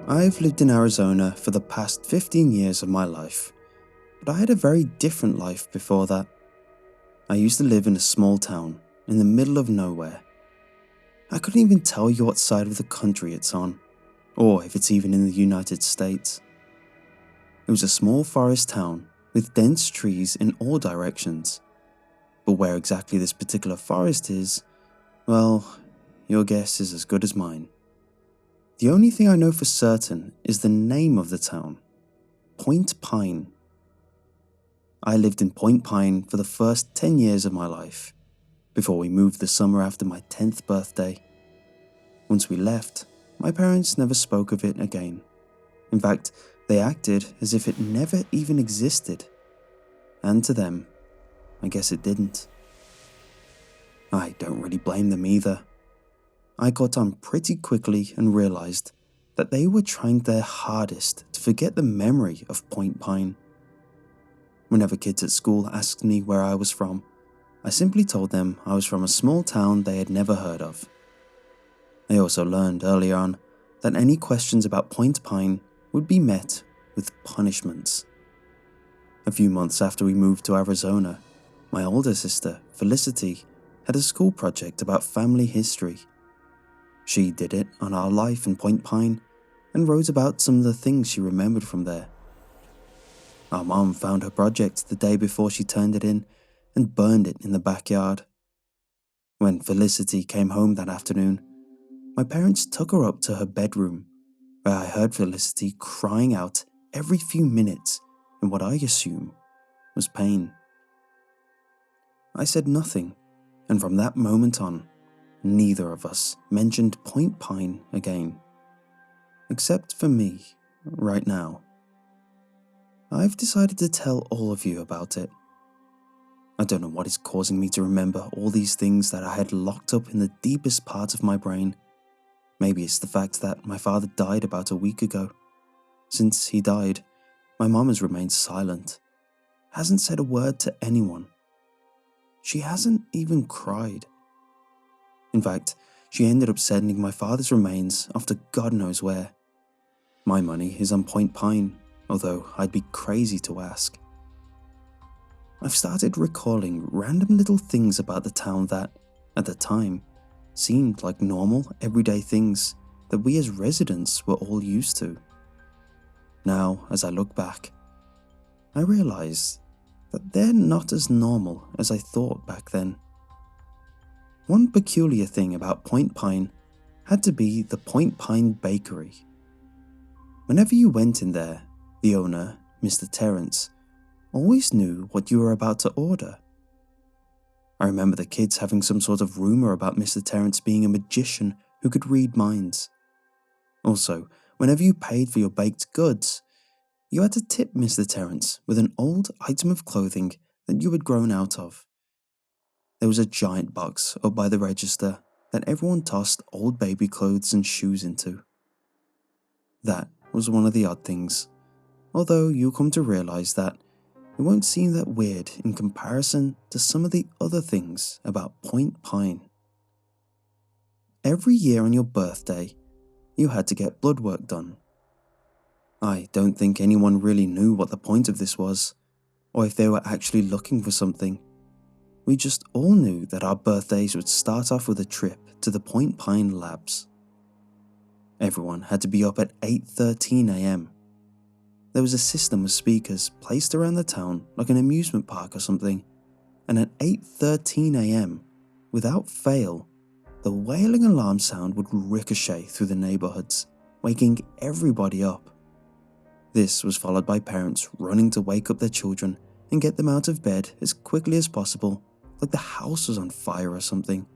I've lived in Arizona for the past 15 years of my life, but I had a very different life before that. I used to live in a small town in the middle of nowhere. I couldn't even tell you what side of the country it's on, or if it's even in the United States. It was a small forest town with dense trees in all directions, but where exactly this particular forest is, well, your guess is as good as mine. The only thing I know for certain is the name of the town, Point Pine. I lived in Point Pine for the first 10 years of my life, before we moved the summer after my 10th birthday. Once we left, my parents never spoke of it again. In fact, they acted as if it never even existed. And to them, I guess it didn't. I don't really blame them either. I got on pretty quickly and realized that they were trying their hardest to forget the memory of Point Pine. Whenever kids at school asked me where I was from, I simply told them I was from a small town they had never heard of. I also learned early on that any questions about Point Pine would be met with punishments. A few months after we moved to Arizona, my older sister, Felicity, had a school project about family history. She did it on our life in Point Pine and wrote about some of the things she remembered from there. Our mom found her project the day before she turned it in and burned it in the backyard. When Felicity came home that afternoon, my parents took her up to her bedroom, where I heard Felicity crying out every few minutes in what I assume was pain. I said nothing, and from that moment on, neither of us mentioned Point Pine again. Except for me, right now. I've decided to tell all of you about it. I don't know what is causing me to remember all these things that I had locked up in the deepest part of my brain. Maybe it's the fact that my father died about a week ago. Since he died, my mom has remained silent, hasn't said a word to anyone. She hasn't even cried. In fact, she ended up sending my father's remains off to God knows where. My money is on Point Pine, although I'd be crazy to ask. I've started recalling random little things about the town that, at the time, seemed like normal, everyday things that we as residents were all used to. Now, as I look back, I realize that they're not as normal as I thought back then. One peculiar thing about Point Pine had to be the Point Pine Bakery. Whenever you went in there, the owner, Mr. Terrence, always knew what you were about to order. I remember the kids having some sort of rumor about Mr. Terrence being a magician who could read minds. Also, whenever you paid for your baked goods, you had to tip Mr. Terrence with an old item of clothing that you had grown out of. There was a giant box up by the register that everyone tossed old baby clothes and shoes into. That was one of the odd things, although you'll come to realize that it won't seem that weird in comparison to some of the other things about Point Pine. Every year on your birthday, you had to get blood work done. I don't think anyone really knew what the point of this was, or if they were actually looking for something. We just all knew that our birthdays would start off with a trip to the Point Pine labs. Everyone had to be up at 8:13 a.m. There was a system of speakers placed around the town like an amusement park or something, and at 8:13 a.m., without fail, the wailing alarm sound would ricochet through the neighborhoods, waking everybody up. This was followed by parents running to wake up their children and get them out of bed as quickly as possible, like the house was on fire or something.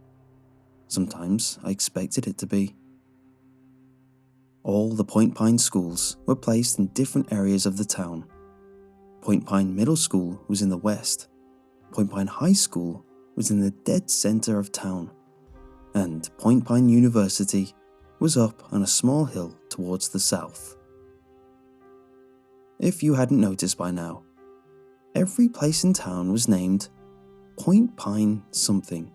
Sometimes I expected it to be. All the Point Pine schools were placed in different areas of the town. Point Pine Middle School was in the west, Point Pine High School was in the dead center of town, and Point Pine University was up on a small hill towards the south. If you hadn't noticed by now, every place in town was named Point Pine something.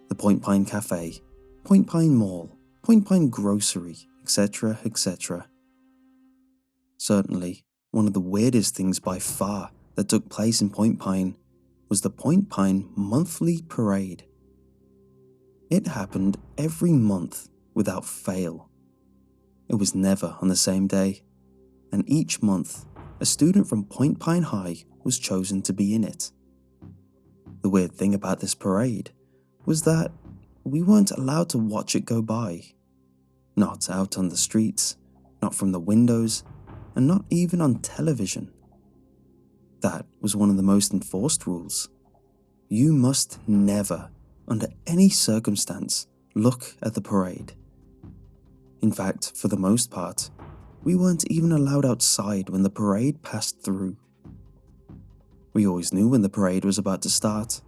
The Point Pine Cafe, Point Pine Mall, Point Pine Grocery, etc., etc. Certainly, one of the weirdest things by far that took place in Point Pine was the Point Pine monthly parade. It happened every month without fail. It was never on the same day, and each month, a student from Point Pine High was chosen to be in it. The weird thing about this parade was that we weren't allowed to watch it go by. Not out on the streets, not from the windows, and not even on television. That was one of the most enforced rules. You must never, under any circumstance, look at the parade. In fact, for the most part, we weren't even allowed outside when the parade passed through. We always knew when the parade was about to start,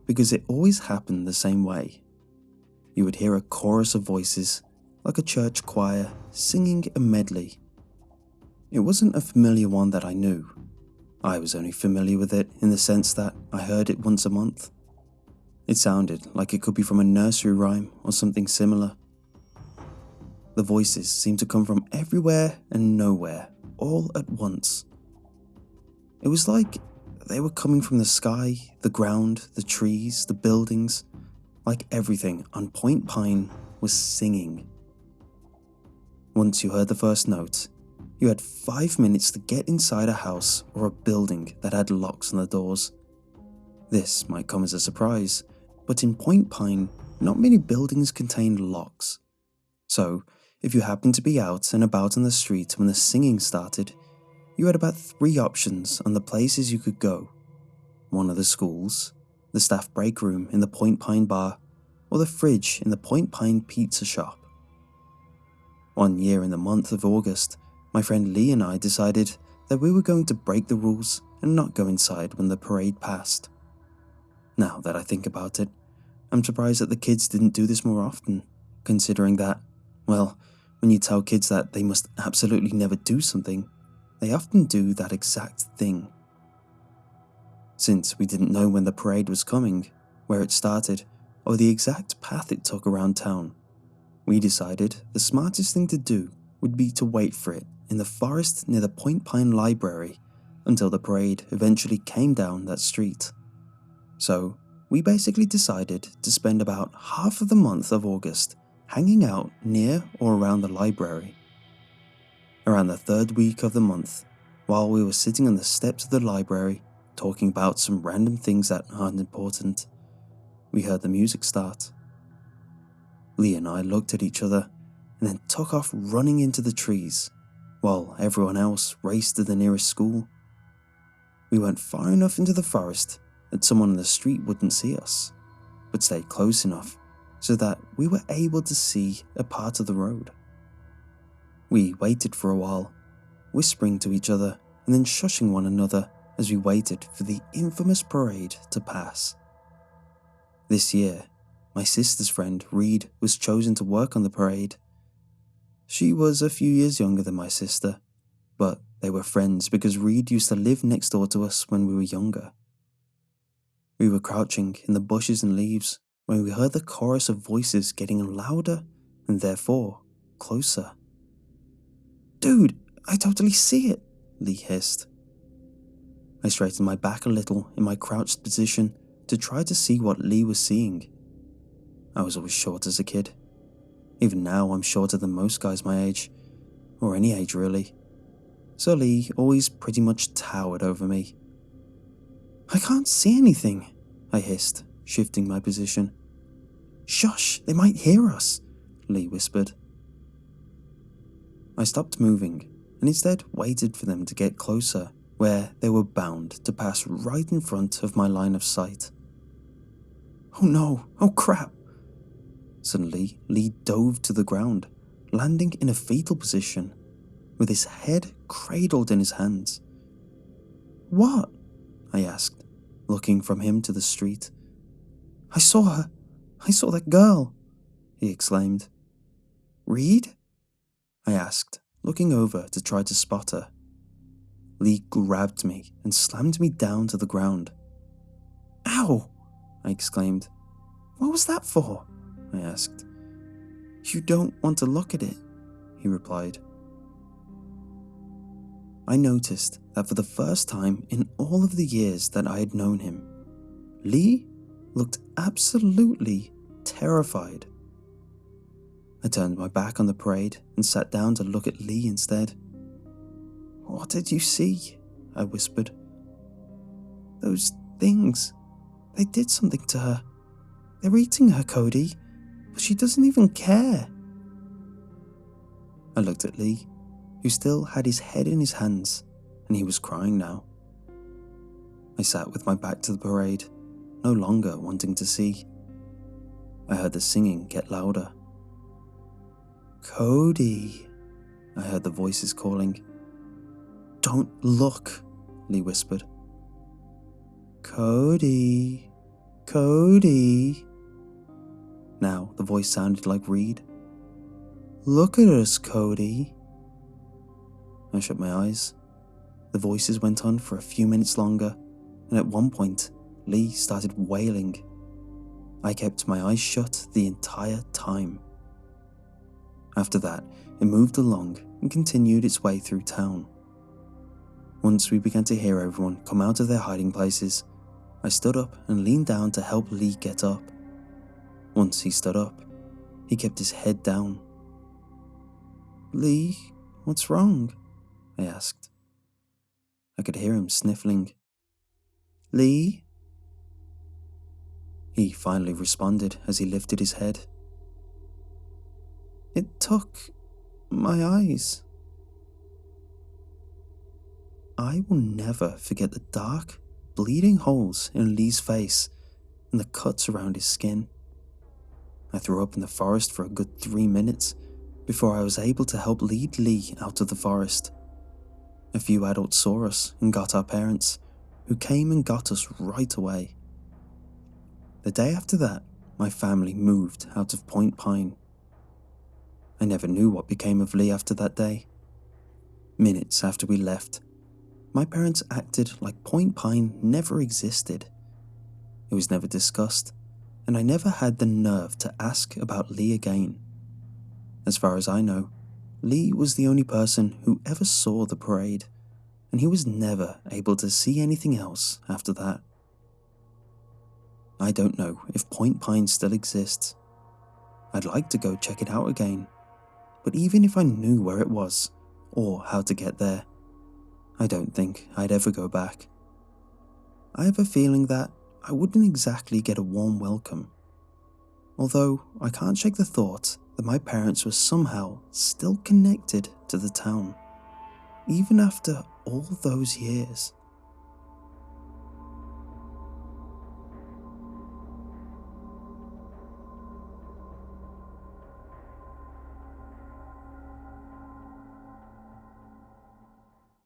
because it always happened the same way. You would hear a chorus of voices, like a church choir, singing a medley. It wasn't a familiar one that I knew. I was only familiar with it in the sense that I heard it once a month. It sounded like it could be from a nursery rhyme or something similar. The voices seemed to come from everywhere and nowhere, all at once. It was like they were coming from the sky, the ground, the trees, the buildings, like everything on Point Pine was singing. Once you heard the first note, you had 5 minutes to get inside a house or a building that had locks on the doors. This might come as a surprise, but in Point Pine, not many buildings contained locks. So, if you happened to be out and about on the street when the singing started, you had about 3 options on the places you could go. One of the schools, the staff break room in the Point Pine bar, or the fridge in the Point Pine pizza shop. One year in the month of August, my friend Lee and I decided that we were going to break the rules and not go inside when the parade passed. Now that I think about it, I'm surprised that the kids didn't do this more often, considering that, well, when you tell kids that they must absolutely never do something, they often do that exact thing. Since we didn't know when the parade was coming, where it started, or the exact path it took around town, we decided the smartest thing to do would be to wait for it in the forest near the Point Pine Library until the parade eventually came down that street. So, we basically decided to spend about half of the month of August hanging out near or around the library. Around the 3rd week of the month, while we were sitting on the steps of the library talking about some random things that aren't important, we heard the music start. Lee and I looked at each other and then took off running into the trees, while everyone else raced to the nearest school. We went far enough into the forest that someone on the street wouldn't see us, but stayed close enough so that we were able to see a part of the road. We waited for a while, whispering to each other and then shushing one another as we waited for the infamous parade to pass. This year, my sister's friend Reed was chosen to work on the parade. She was a few years younger than my sister, but they were friends because Reed used to live next door to us when we were younger. We were crouching in the bushes and leaves when we heard the chorus of voices getting louder and therefore closer. "Dude, I totally see it," Lee hissed. I straightened my back a little in my crouched position to try to see what Lee was seeing. I was always short as a kid. Even now I'm shorter than most guys my age, or any age really. So Lee always pretty much towered over me. "I can't see anything," I hissed, shifting my position. "Shush, they might hear us," Lee whispered. I stopped moving and instead waited for them to get closer, where they were bound to pass right in front of my line of sight. "Oh no, oh crap." Suddenly, Lee dove to the ground, landing in a fetal position, with his head cradled in his hands. "What?" I asked, looking from him to the street. "I saw her. I saw that girl," he exclaimed. "Reed?" I asked, looking over to try to spot her. Lee grabbed me and slammed me down to the ground. "Ow!" I exclaimed. "What was that for?" I asked. "You don't want to look at it," he replied. I noticed that for the first time in all of the years that I had known him, Lee looked absolutely terrified. I turned my back on the parade and sat down to look at Lee instead. "What did you see?" I whispered. "Those things. They did something to her. They're eating her, Cody, but she doesn't even care." I looked at Lee, who still had his head in his hands, and he was crying now. I sat with my back to the parade, no longer wanting to see. I heard the singing get louder. "Cody," I heard the voices calling. "Don't look," Lee whispered. "Cody, Cody." Now the voice sounded like Reed. "Look at us, Cody." I shut my eyes. The voices went on for a few minutes longer, and at one point, Lee started wailing. I kept my eyes shut the entire time. After that, it moved along and continued its way through town. Once we began to hear everyone come out of their hiding places, I stood up and leaned down to help Lee get up. Once he stood up, he kept his head down. "Lee, what's wrong?" I asked. I could hear him sniffling. "Lee?" He finally responded as he lifted his head. "It took my eyes." I will never forget the dark, bleeding holes in Lee's face and the cuts around his skin. I threw up in the forest for a good 3 minutes before I was able to help lead Lee out of the forest. A few adults saw us and got our parents, who came and got us right away. The day after that, my family moved out of Point Pine. I never knew what became of Lee after that day. Minutes after we left, my parents acted like Point Pine never existed. It was never discussed, and I never had the nerve to ask about Lee again. As far as I know, Lee was the only person who ever saw the parade, and he was never able to see anything else after that. I don't know if Point Pine still exists. I'd like to go check it out again, but even if I knew where it was, or how to get there, I don't think I'd ever go back. I have a feeling that I wouldn't exactly get a warm welcome. Although I can't shake the thought that my parents were somehow still connected to the town, even after all those years.